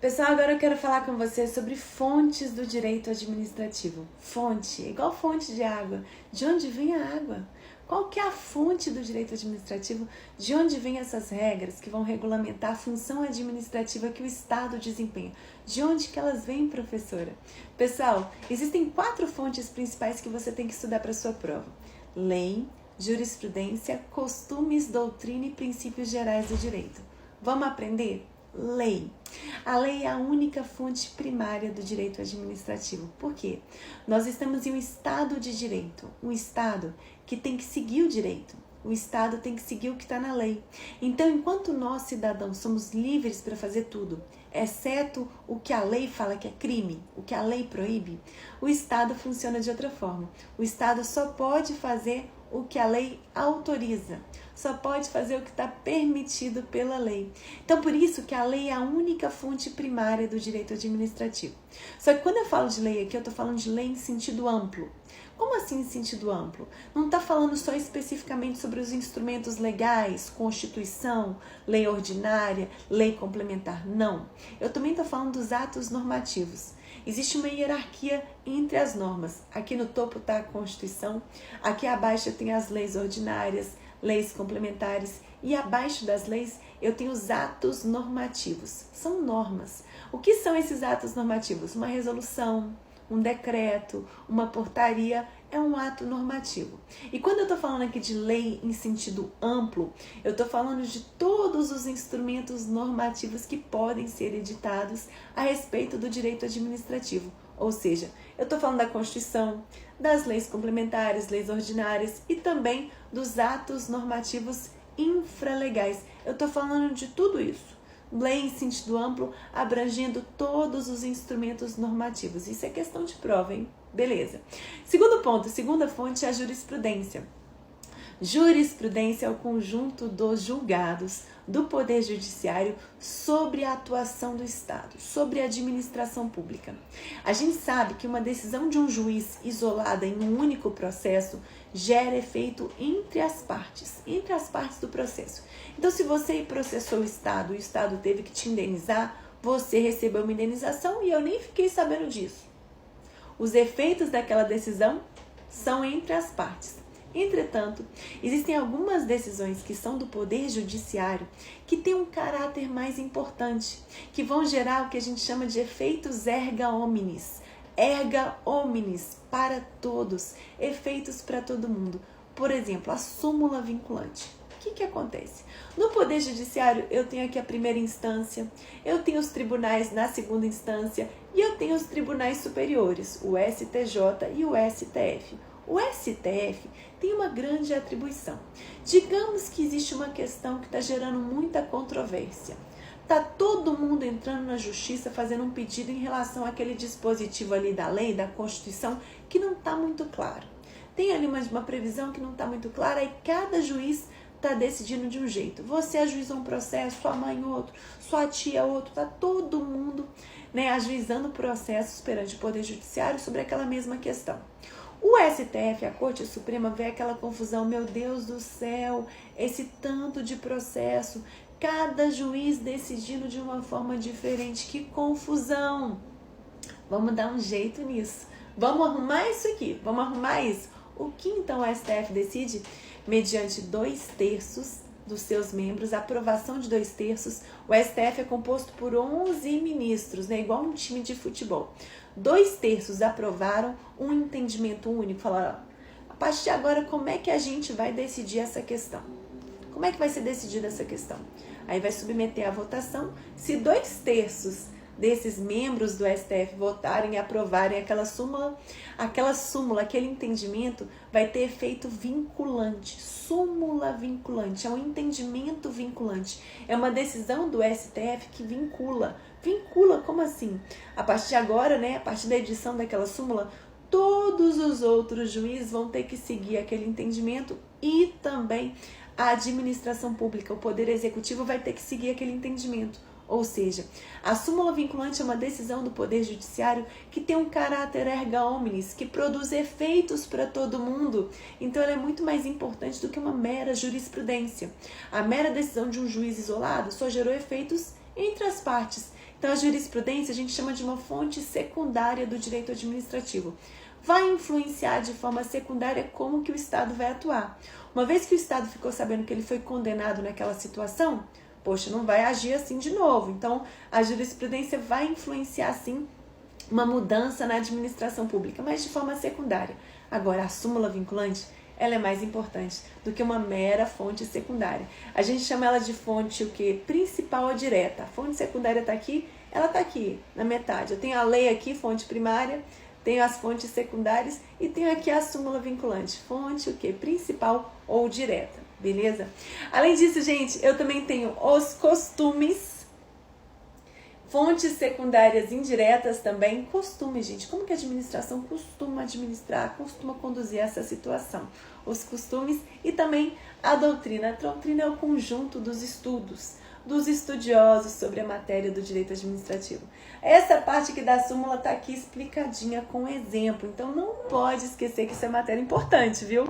Pessoal, agora eu quero falar com vocês sobre fontes do direito administrativo. Fonte, igual fonte de água. De onde vem a água? Qual que é a fonte do direito administrativo? De onde vêm essas regras que vão regulamentar a função administrativa que o Estado desempenha? De onde que elas vêm, professora? Pessoal, existem 4 fontes principais que você tem que estudar para a sua prova. Lei, jurisprudência, costumes, doutrina e princípios gerais do direito. Vamos aprender? Lei. A lei é a única fonte primária do direito administrativo. Por quê? Nós estamos em um Estado de direito, um Estado que tem que seguir o direito. O Estado tem que seguir o que está na lei. Então, enquanto nós, cidadãos, somos livres para fazer tudo, exceto o que a lei fala que é crime, o que a lei proíbe, o Estado funciona de outra forma. O Estado só pode fazer o que a lei autoriza, só pode fazer o que está permitido pela lei. Então, por isso que a lei é a única fonte primária do direito administrativo. Só que quando eu falo de lei aqui, eu estou falando de lei em sentido amplo. Como assim em sentido amplo? Não está falando só especificamente sobre os instrumentos legais, Constituição, lei ordinária, lei complementar. Não. Eu também estou falando dos atos normativos. Existe uma hierarquia entre as normas. Aqui no topo está a Constituição, aqui abaixo tem as leis ordinárias, leis complementares e abaixo das leis eu tenho os atos normativos. São normas. O que são esses atos normativos? Uma resolução, um decreto, uma portaria é um ato normativo. E quando eu estou falando aqui de lei em sentido amplo, eu estou falando de todos os instrumentos normativos que podem ser editados a respeito do direito administrativo. Ou seja, eu estou falando da Constituição, das leis complementares, leis ordinárias e também dos atos normativos infralegais. Eu estou falando de tudo isso. Lei em sentido amplo, abrangendo todos os instrumentos normativos. Isso é questão de prova, hein? Beleza. Segundo ponto, segunda fonte é a jurisprudência. Jurisprudência é o conjunto dos julgados do Poder Judiciário sobre a atuação do Estado, sobre a administração pública. A gente sabe que uma decisão de um juiz isolada em um único processo gera efeito entre as partes do processo. Então, se você processou o Estado e o Estado teve que te indenizar, você recebeu uma indenização e eu nem fiquei sabendo disso. Os efeitos daquela decisão são entre as partes. Entretanto, existem algumas decisões que são do Poder Judiciário que têm um caráter mais importante, que vão gerar o que a gente chama de efeitos erga omnes. Erga omnes, para todos, efeitos para todo mundo. Por exemplo, a súmula vinculante. O que acontece? No Poder Judiciário, eu tenho aqui a primeira instância, eu tenho os tribunais na segunda instância e eu tenho os tribunais superiores, o STJ e o STF. O STF tem uma grande atribuição. Digamos que existe uma questão que está gerando muita controvérsia. Está todo mundo entrando na justiça fazendo um pedido em relação àquele dispositivo ali da lei, da Constituição, que não está muito claro. Tem ali uma previsão que não está muito clara e cada juiz está decidindo de um jeito. Você ajuizou um processo, sua mãe outro, sua tia outro, está todo mundo ajuizando processos perante o Poder Judiciário sobre aquela mesma questão. O STF, a Corte Suprema, vê aquela confusão, meu Deus do céu, esse tanto de processo, cada juiz decidindo de uma forma diferente, que confusão! Vamos dar um jeito nisso, vamos arrumar isso aqui, vamos arrumar isso. O que então o STF decide? Mediante 2/3 dos seus membros, aprovação de 2/3, o STF é composto por 11 ministros, igual um time de futebol. 2/3 aprovaram um entendimento único, falaram, a partir de agora, como é que a gente vai decidir essa questão? Como é que vai ser decidida essa questão? Aí vai submeter à votação, se 2/3 desses membros do STF votarem e aprovarem aquela súmula, aquele entendimento vai ter efeito vinculante, súmula vinculante, é um entendimento vinculante, é uma decisão do STF que vincula. Vincula, como assim? A partir de agora, a partir da edição daquela súmula, todos os outros juízes vão ter que seguir aquele entendimento e também a administração pública, o Poder Executivo vai ter que seguir aquele entendimento. Ou seja, a súmula vinculante é uma decisão do Poder Judiciário que tem um caráter erga omnes, que produz efeitos para todo mundo. Então, ela é muito mais importante do que uma mera jurisprudência. A mera decisão de um juiz isolado só gerou efeitos entre as partes. Então, a jurisprudência a gente chama de uma fonte secundária do direito administrativo. Vai influenciar de forma secundária como que o Estado vai atuar. Uma vez que o Estado ficou sabendo que ele foi condenado naquela situação, poxa, não vai agir assim de novo. Então, a jurisprudência vai influenciar, sim, uma mudança na administração pública, mas de forma secundária. Agora, a súmula vinculante, ela é mais importante do que uma mera fonte secundária. A gente chama ela de fonte o quê? Principal ou direta. A fonte secundária está aqui, ela está aqui, na metade. Eu tenho a lei aqui, fonte primária, tenho as fontes secundárias e tenho aqui a súmula vinculante. Fonte o quê? Principal ou direta, beleza? Além disso, gente, eu também tenho os costumes. Fontes secundárias indiretas também, costumes, gente. Como que a administração costuma administrar, costuma conduzir essa situação? Os costumes e também a doutrina. A doutrina é o conjunto dos estudos, dos estudiosos sobre a matéria do direito administrativo. Essa parte aqui da súmula está aqui explicadinha com exemplo. Então, não pode esquecer que isso é matéria importante, viu?